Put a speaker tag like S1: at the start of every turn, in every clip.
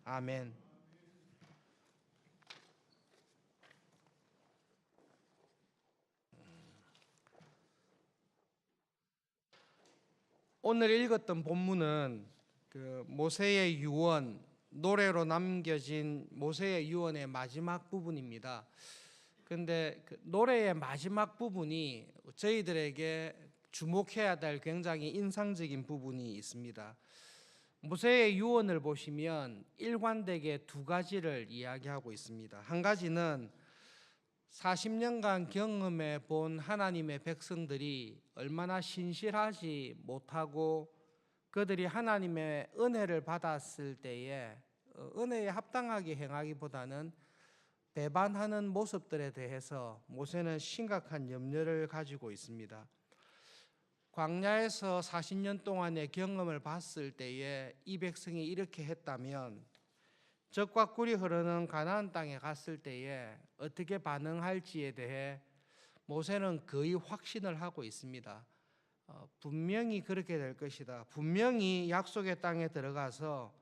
S1: 아멘. 오늘 읽었던 본문은 모세의 유언, 노래로 남겨진 모세의 유언의 마지막 부분입니다. 그런데 노래의 마지막 부분이 저희들에게 주목해야 될 굉장히 인상적인 부분이 있습니다. 모세의 유언을 보시면 일관되게 두 가지를 이야기하고 있습니다. 한 가지는 40년간 경험해 본 하나님의 백성들이 얼마나 신실하지 못하고 그들이 하나님의 은혜를 받았을 때에 은혜에 합당하게 행하기보다는 배반하는 모습들에 대해서 모세는 심각한 염려를 가지고 있습니다. 광야에서 40년 동안의 경험을 봤을 때에 이 백성이 이렇게 했다면 젖과 꿀이 흐르는 가나안 땅에 갔을 때에 어떻게 반응할지에 대해 모세는 거의 확신을 하고 있습니다. 분명히 그렇게 될 것이다. 분명히 약속의 땅에 들어가서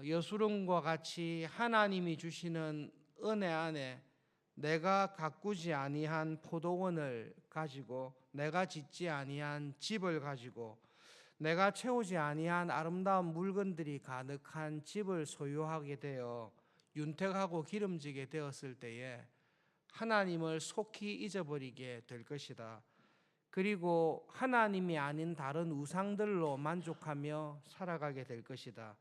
S1: 여수론과 같이 하나님이 주시는 은혜 안에 내가 가꾸지 아니한 포도원을 가지고 내가 짓지 아니한 집을 가지고 내가 채우지 아니한 아름다운 물건들이 가득한 집을 소유하게 되어 윤택하고 기름지게 되었을 때에 하나님을 속히 잊어버리게 될 것이다. 그리고 하나님이 아닌 다른 우상들로 만족하며 살아가게 될 것이다.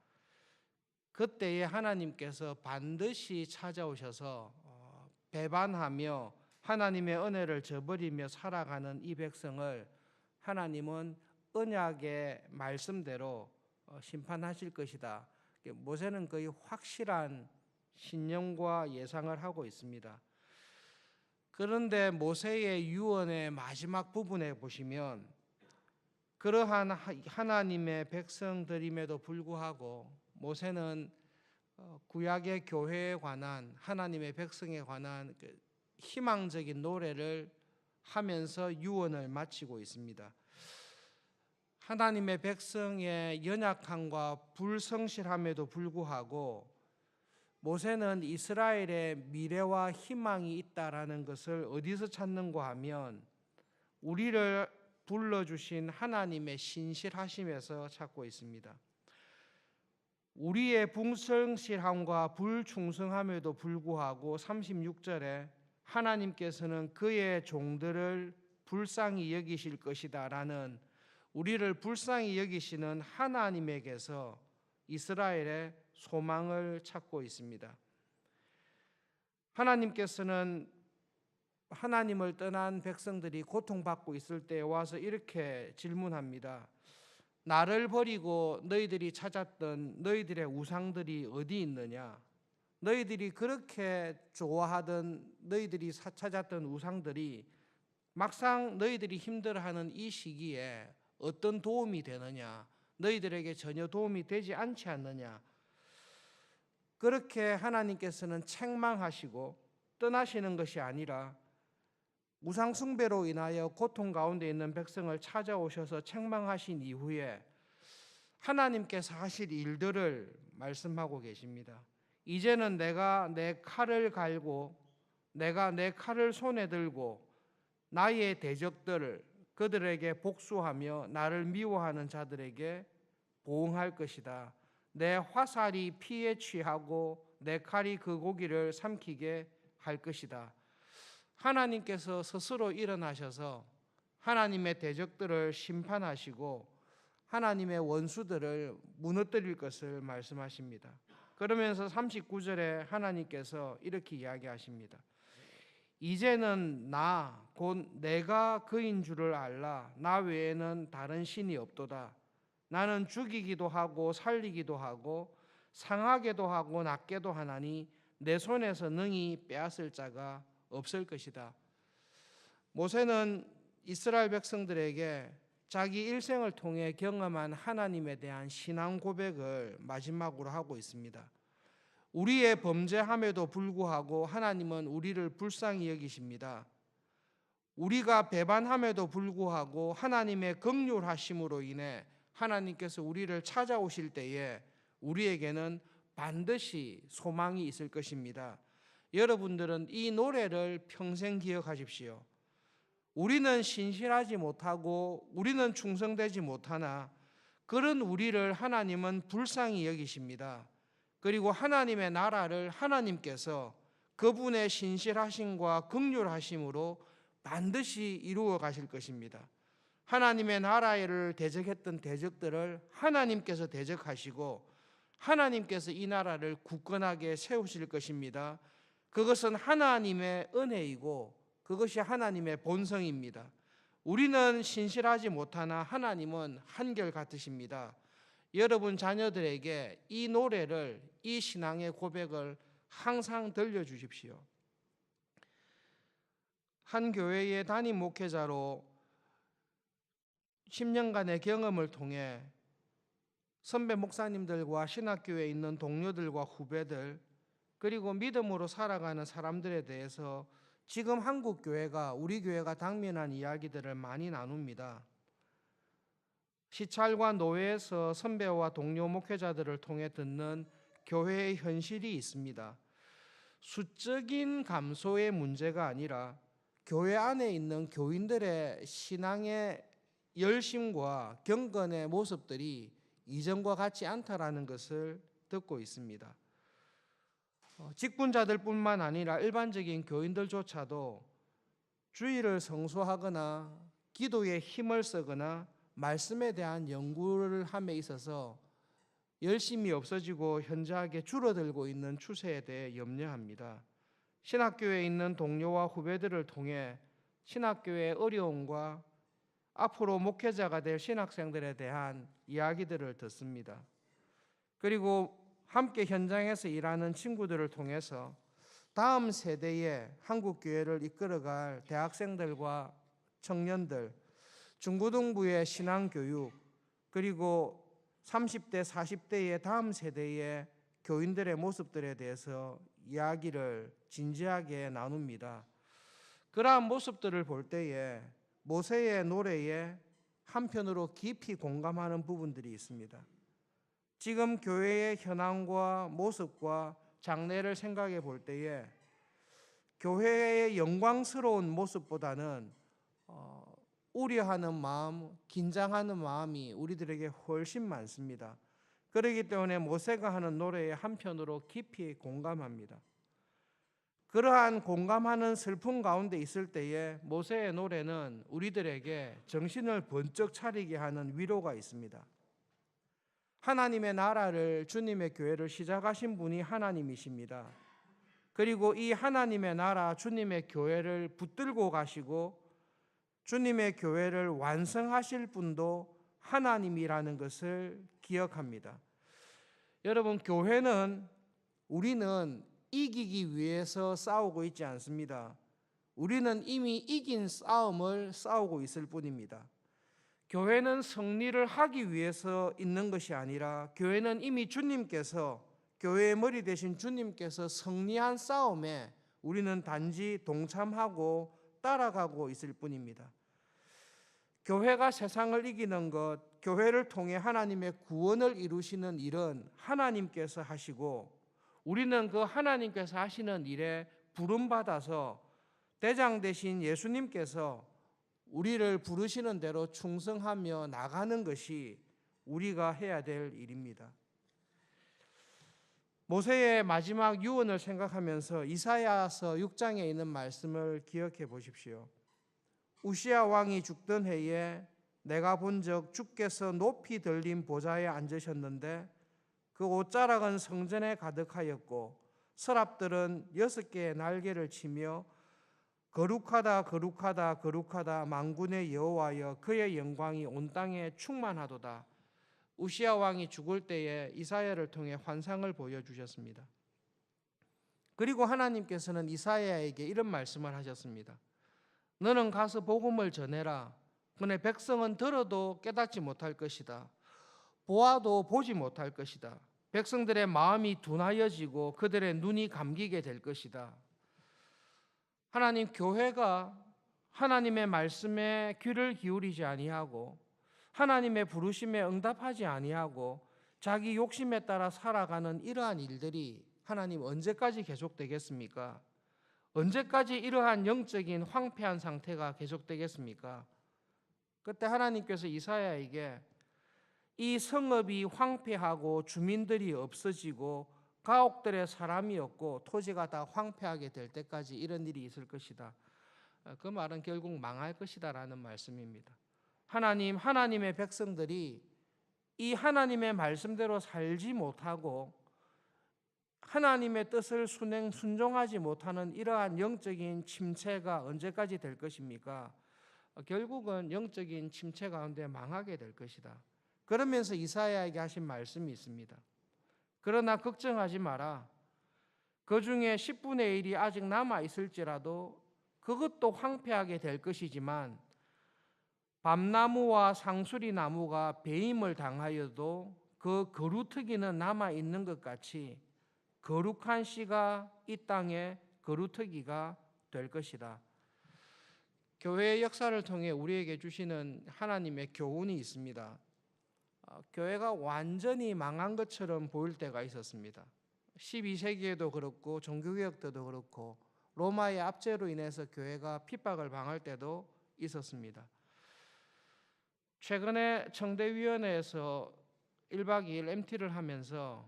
S1: 그때에 하나님께서 반드시 찾아오셔서 배반하며 하나님의 은혜를 저버리며 살아가는 이 백성을 하나님은 언약의 말씀대로 심판하실 것이다. 모세는 거의 확실한 신념과 예상을 하고 있습니다. 그런데 모세의 유언의 마지막 부분에 보시면 그러한 하나님의 백성들임에도 불구하고 모세는 구약의 교회에 관한 하나님의 백성에 관한 희망적인 노래를 하면서 유언을 마치고 있습니다. 하나님의 백성의 연약함과 불성실함에도 불구하고 모세는 이스라엘의 미래와 희망이 있다라는 것을 어디서 찾는가 하면 우리를 불러주신 하나님의 신실하심에서 찾고 있습니다. 우리의 불성실함과 불충성함에도 불구하고 36절에 하나님께서는 그의 종들을 불쌍히 여기실 것이다 라는 우리를 불쌍히 여기시는 하나님에게서 이스라엘의 소망을 찾고 있습니다. 하나님께서는 하나님을 떠난 백성들이 고통받고 있을 때 와서 이렇게 질문합니다. 나를 버리고 너희들이 찾았던 너희들의 우상들이 어디 있느냐? 너희들이 그렇게 좋아하던 너희들이 찾았던 우상들이 막상 너희들이 힘들어하는 이 시기에 어떤 도움이 되느냐? 너희들에게 전혀 도움이 되지 않지 않느냐? 그렇게 하나님께서는 책망하시고 떠나시는 것이 아니라 우상 숭배로 인하여 고통 가운데 있는 백성을 찾아오셔서 책망하신 이후에 하나님께서 하실 일들을 말씀하고 계십니다. 이제는 내가 내 칼을 갈고 내가 내 칼을 손에 들고 나의 대적들을 그들에게 복수하며 나를 미워하는 자들에게 보응할 것이다. 내 화살이 피에 취하고 내 칼이 그 고기를 삼키게 할 것이다. 하나님께서 스스로 일어나셔서 하나님의 대적들을 심판하시고 하나님의 원수들을 무너뜨릴 것을 말씀하십니다. 그러면서 39절에 하나님께서 이렇게 이야기하십니다. 이제는 나 곧 내가 그인 줄을 알라. 나 외에는 다른 신이 없도다. 나는 죽이기도 하고 살리기도 하고 상하게도 하고 낫게도 하나니 내 손에서 능히 빼앗을 자가 없을 것이다. 모세는 이스라엘 백성들에게 자기 일생을 통해 경험한 하나님에 대한 신앙 고백을 마지막으로 하고 있습니다. 우리의 범죄함에도 불구하고 하나님은 우리를 불쌍히 여기십니다. 우리가 배반함에도 불구하고 하나님의 긍휼하심으로 인해 하나님께서 우리를 찾아오실 때에 우리에게는 반드시 소망이 있을 것입니다. 여러분들은 이 노래를 평생 기억하십시오. 우리는 신실하지 못하고 우리는 충성되지 못하나 그런 우리를 하나님은 불쌍히 여기십니다. 그리고 하나님의 나라를 하나님께서 그분의 신실하심과 긍휼하심으로 반드시 이루어 가실 것입니다. 하나님의 나라를 대적했던 대적들을 하나님께서 대적하시고 하나님께서 이 나라를 굳건하게 세우실 것입니다. 그것은 하나님의 은혜이고 그것이 하나님의 본성입니다. 우리는 신실하지 못하나 하나님은 한결같으십니다. 여러분 자녀들에게 이 노래를, 이 신앙의 고백을 항상 들려주십시오. 한 교회의 담임 목회자로 10년간의 경험을 통해 선배 목사님들과 신학교에 있는 동료들과 후배들 그리고 믿음으로 살아가는 사람들에 대해서 지금 한국 교회가, 우리 교회가 당면한 이야기들을 많이 나눕니다. 시찰과 노회에서 선배와 동료 목회자들을 통해 듣는 교회의 현실이 있습니다. 수적인 감소의 문제가 아니라 교회 안에 있는 교인들의 신앙의 열심과 경건의 모습들이 이전과 같지 않다라는 것을 듣고 있습니다. 직분자들뿐만 아니라 일반적인 교인들조차도 주의를 성수하거나 기도에 힘을 쓰거나 말씀에 대한 연구를 함에 있어서 열심이 없어지고 현저하게 줄어들고 있는 추세에 대해 염려합니다. 신학교에 있는 동료와 후배들을 통해 신학교의 어려움과 앞으로 목회자가 될 신학생들에 대한 이야기들을 듣습니다. 그리고 함께 현장에서 일하는 친구들을 통해서 다음 세대의 한국교회를 이끌어갈 대학생들과 청년들, 중고등부의 신앙교육, 그리고 30대, 40대의 다음 세대의 교인들의 모습들에 대해서 이야기를 진지하게 나눕니다. 그러한 모습들을 볼 때에 모세의 노래에 한편으로 깊이 공감하는 부분들이 있습니다. 지금 교회의 현황과 모습과 장래를 생각해 볼 때에 교회의 영광스러운 모습보다는 우려하는 마음, 긴장하는 마음이 우리들에게 훨씬 많습니다. 그렇기 때문에 모세가 하는 노래에 한편으로 깊이 공감합니다. 그러한 공감하는 슬픔 가운데 있을 때에 모세의 노래는 우리들에게 정신을 번쩍 차리게 하는 위로가 있습니다. 하나님의 나라를, 주님의 교회를 시작하신 분이 하나님이십니다. 그리고 이 하나님의 나라, 주님의 교회를 붙들고 가시고 주님의 교회를 완성하실 분도 하나님이라는 것을 기억합니다. 여러분, 우리는 이기기 위해서 싸우고 있지 않습니다. 우리는 이미 이긴 싸움을 싸우고 있을 뿐입니다. 교회는 승리를 하기 위해서 있는 것이 아니라 교회는 이미 교회의 머리 되신 주님께서 승리한 싸움에 우리는 단지 동참하고 따라가고 있을 뿐입니다. 교회가 세상을 이기는 것, 교회를 통해 하나님의 구원을 이루시는 일은 하나님께서 하시고 우리는 그 하나님께서 하시는 일에 부름받아서 대장 되신 예수님께서 우리를 부르시는 대로 충성하며 나가는 것이 우리가 해야 될 일입니다. 모세의 마지막 유언을 생각하면서 이사야서 6장에 있는 말씀을 기억해 보십시오. 우시야 왕이 죽던 해에 내가 본적 주께서 높이 들린 보좌에 앉으셨는데 그 옷자락은 성전에 가득하였고 서랍들은 6개의 날개를 치며 거룩하다 거룩하다 거룩하다 만군의 여호와여 그의 영광이 온 땅에 충만하도다. 우시야 왕이 죽을 때에 이사야를 통해 환상을 보여주셨습니다. 그리고 하나님께서는 이사야에게 이런 말씀을 하셨습니다. 너는 가서 복음을 전해라. 그의 백성은 들어도 깨닫지 못할 것이다. 보아도 보지 못할 것이다. 백성들의 마음이 둔하여지고 그들의 눈이 감기게 될 것이다. 하나님, 교회가 하나님의 말씀에 귀를 기울이지 아니하고 하나님의 부르심에 응답하지 아니하고 자기 욕심에 따라 살아가는 이러한 일들이 하나님 언제까지 계속되겠습니까? 언제까지 이러한 영적인 황폐한 상태가 계속되겠습니까? 그때 하나님께서 이사야에게 이 성읍이 황폐하고 주민들이 없어지고 가옥들의 사람이 없고 토지가 다 황폐하게 될 때까지 이런 일이 있을 것이다. 그 말은 결국 망할 것이다 라는 말씀입니다. 하나님의 백성들이 이 하나님의 말씀대로 살지 못하고 하나님의 뜻을 순종하지 못하는 이러한 영적인 침체가 언제까지 될 것입니까? 결국은 영적인 침체 가운데 망하게 될 것이다. 그러면서 이사야에게 하신 말씀이 있습니다. 그러나 걱정하지 마라. 그 중에 10분의 1이 아직 남아 있을지라도 그것도 황폐하게 될 것이지만 밤나무와 상수리 나무가 배임을 당하여도 그 거루터기는 남아 있는 것 같이 거룩한 씨가 이 땅에 거루터기가 될 것이다. 교회의 역사를 통해 우리에게 주시는 하나님의 교훈이 있습니다. 교회가 완전히 망한 것처럼 보일 때가 있었습니다. 12세기에도 그렇고 종교개혁 때도 그렇고 로마의 압제로 인해서 교회가 핍박을 당할 때도 있었습니다. 최근에 청대위원회에서 1박 2일 MT를 하면서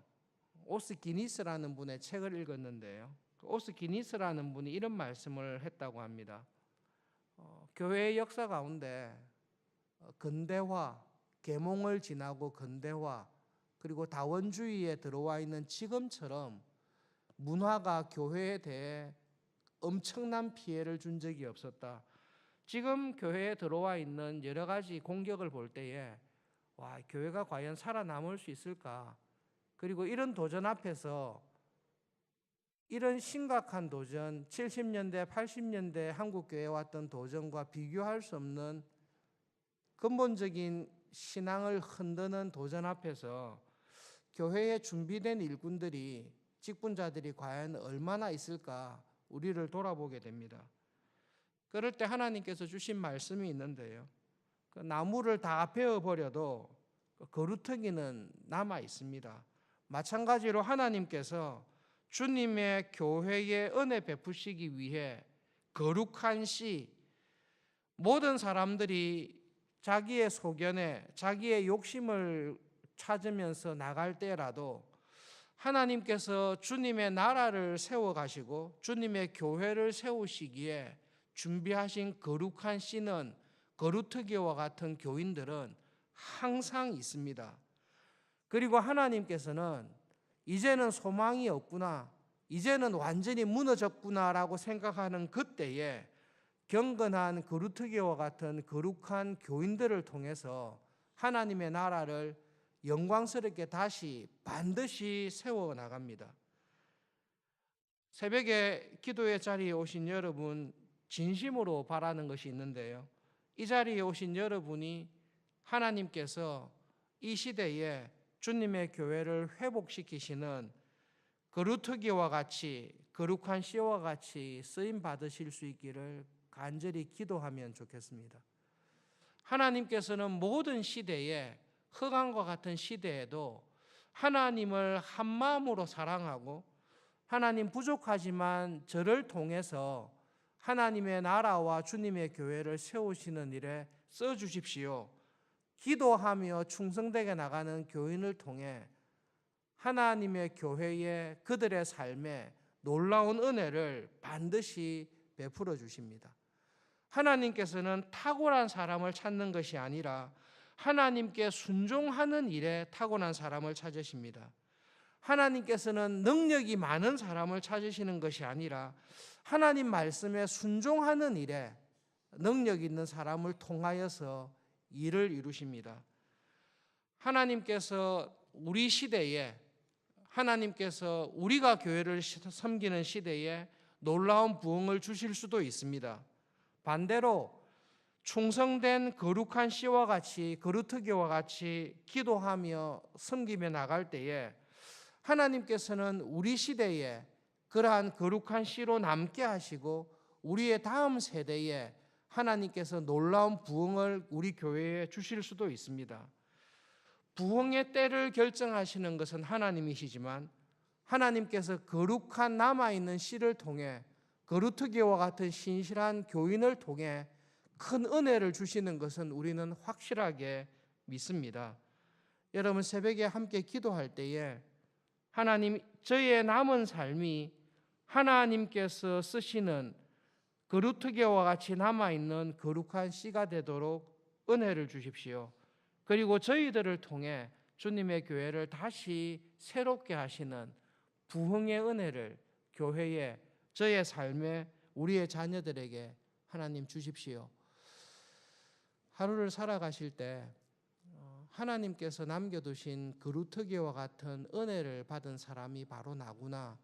S1: 오스 기니스라는 분의 책을 읽었는데요. 오스 기니스라는 분이 이런 말씀을 했다고 합니다. 교회의 역사 가운데 근대화, 계몽을 지나고 근대화, 그리고 다원주의에 들어와 있는 지금처럼 문화가 교회에 대해 엄청난 피해를 준 적이 없었다. 지금 교회에 들어와 있는 여러 가지 공격을 볼 때에 교회가 과연 살아남을 수 있을까? 그리고 이런 도전 앞에서 이런 심각한 도전, 70년대, 80년대 한국교회에 왔던 도전과 비교할 수 없는 근본적인 신앙을 흔드는 도전 앞에서 교회에 준비된 일꾼들이, 직분자들이 과연 얼마나 있을까 우리를 돌아보게 됩니다. 그럴 때 하나님께서 주신 말씀이 있는데요. 그 나무를 다 베어버려도 거루터기는 남아 있습니다. 마찬가지로 하나님께서 주님의 교회에 은혜 베푸시기 위해 거룩한 씨, 모든 사람들이 자기의 소견에 자기의 욕심을 찾으면서 나갈 때라도 하나님께서 주님의 나라를 세워가시고 주님의 교회를 세우시기에 준비하신 거룩한 씨는, 거루터기와 같은 교인들은 항상 있습니다. 그리고 하나님께서는 이제는 소망이 없구나, 이제는 완전히 무너졌구나라고 생각하는 그때에 경건한 거루터기와 같은 거룩한 교인들을 통해서 하나님의 나라를 영광스럽게 다시 반드시 세워나갑니다. 새벽에 기도의 자리에 오신 여러분, 진심으로 바라는 것이 있는데요. 이 자리에 오신 여러분이 하나님께서 이 시대에 주님의 교회를 회복시키시는 거루터기와 같이, 거룩한 씨와 같이 쓰임 받으실 수 있기를 간절히 기도하면 좋겠습니다. 하나님께서는 모든 시대에, 흑암과 같은 시대에도 하나님을 한 마음으로 사랑하고 하나님 부족하지만 저를 통해서 하나님의 나라와 주님의 교회를 세우시는 일에 써주십시오. 기도하며 충성되게 나가는 교인을 통해 하나님의 교회에, 그들의 삶에 놀라운 은혜를 반드시 베풀어 주십니다. 하나님께서는 탁월한 사람을 찾는 것이 아니라 하나님께 순종하는 일에 타고난 사람을 찾으십니다. 하나님께서는 능력이 많은 사람을 찾으시는 것이 아니라 하나님 말씀에 순종하는 일에 능력 있는 사람을 통하여서 일을 이루십니다. 하나님께서 우리 시대에, 하나님께서 우리가 교회를 섬기는 시대에 놀라운 부흥을 주실 수도 있습니다. 반대로 충성된 거룩한 씨와 같이, 거루터기와 같이 기도하며 섬기며 나갈 때에 하나님께서는 우리 시대에 그러한 거룩한 씨로 남게 하시고 우리의 다음 세대에 하나님께서 놀라운 부흥을 우리 교회에 주실 수도 있습니다. 부흥의 때를 결정하시는 것은 하나님이시지만 하나님께서 거룩한 남아있는 씨를 통해 거루트기와 같은 신실한 교인을 통해 큰 은혜를 주시는 것은 우리는 확실하게 믿습니다. 여러분, 새벽에 함께 기도할 때에 하나님, 저의 남은 삶이 하나님께서 쓰시는 거루트기와 같이 남아있는 거룩한 씨가 되도록 은혜를 주십시오. 그리고 저희들을 통해 주님의 교회를 다시 새롭게 하시는 부흥의 은혜를 교회에, 저의 삶에, 우리의 자녀들에게 하나님 주십시오. 하루를 살아가실 때 하나님께서 남겨두신 거루트기와 같은 은혜를 받은 사람이 바로 나구나.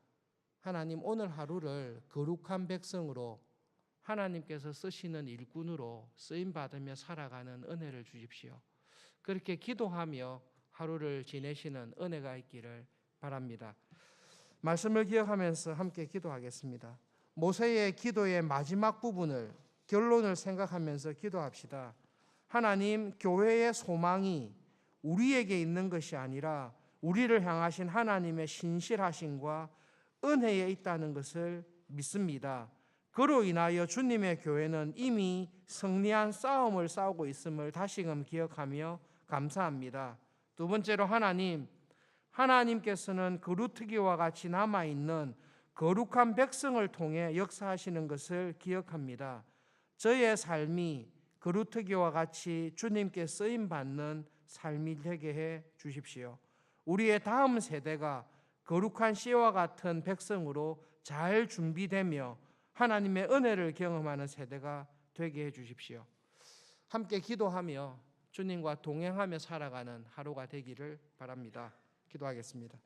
S1: 하나님, 오늘 하루를 거룩한 백성으로 하나님께서 쓰시는 일꾼으로 쓰임받으며 살아가는 은혜를 주십시오. 그렇게 기도하며 하루를 지내시는 은혜가 있기를 바랍니다. 말씀을 기억하면서 함께 기도하겠습니다. 모세의 기도의 마지막 부분을, 결론을 생각하면서 기도합시다. 하나님, 교회의 소망이 우리에게 있는 것이 아니라 우리를 향하신 하나님의 신실하심과 은혜에 있다는 것을 믿습니다. 그로 인하여 주님의 교회는 이미 승리한 싸움을 싸우고 있음을 다시금 기억하며 감사합니다. 두 번째로, 하나님께서는 거루트기와 같이 남아있는 거룩한 백성을 통해 역사하시는 것을 기억합니다. 저의 삶이 거루트기와 같이 주님께 쓰임받는 삶이 되게 해 주십시오. 우리의 다음 세대가 거룩한 씨와 같은 백성으로 잘 준비되며 하나님의 은혜를 경험하는 세대가 되게 해 주십시오. 함께 기도하며 주님과 동행하며 살아가는 하루가 되기를 바랍니다. 기도하겠습니다.